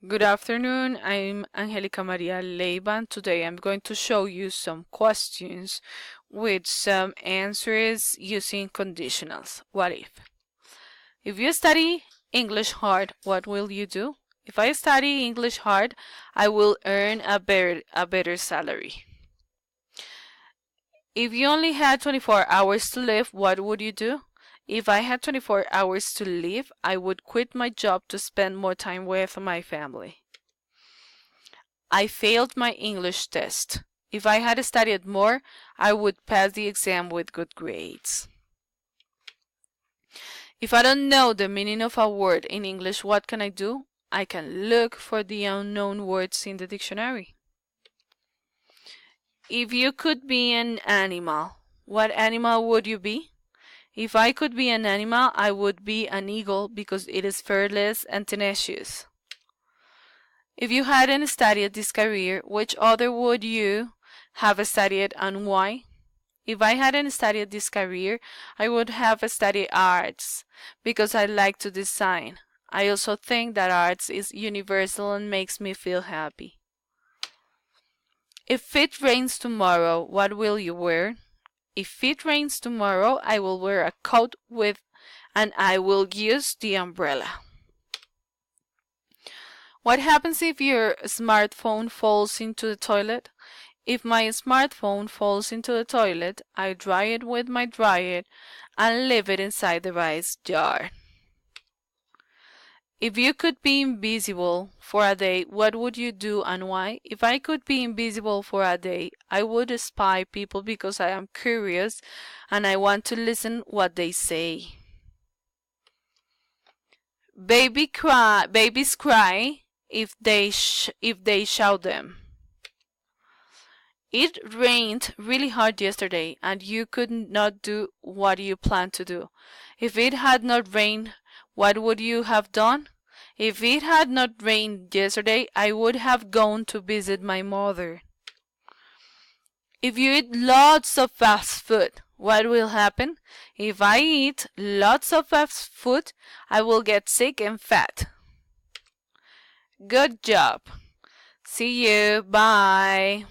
Good afternoon, I'm Angelica Maria Leiban. Today I'm going to show you some questions with some answers using conditionals. What if? If you study English hard, what will you do? If I study English hard, I will earn a better salary. If you only had 24 hours to live, what would you do? If I had 24 hours to live, I would quit my job to spend more time with my family. I failed my English test. If I had studied more, I would pass the exam with good grades. If I don't know the meaning of a word in English, what can I do? I can look for the unknown words in the dictionary. If you could be an animal, what animal would you be? If I could be an animal, I would be an eagle because it is fearless and tenacious. If you hadn't studied this career, which other would you have studied and why? If I hadn't studied this career, I would have studied arts because I like to design. I also think that arts is universal and makes me feel happy. If it rains tomorrow, what will you wear? If it rains tomorrow, I will wear a coat and I will use the umbrella. What happens if your smartphone falls into the toilet? If my smartphone falls into the toilet, I dry it with my dryer and leave it inside the rice jar. If you could be invisible for a day, what would you do and why? If I could be invisible for a day, I would spy people because I am curious and I want to listen what they say. Babies cry if they shout them. It rained really hard yesterday and you could not do what you planned to do. If it had not rained, what would you have done? If it had not rained yesterday, I would have gone to visit my mother. If you eat lots of fast food, what will happen? If I eat lots of fast food, I will get sick and fat. Good job. See you. Bye.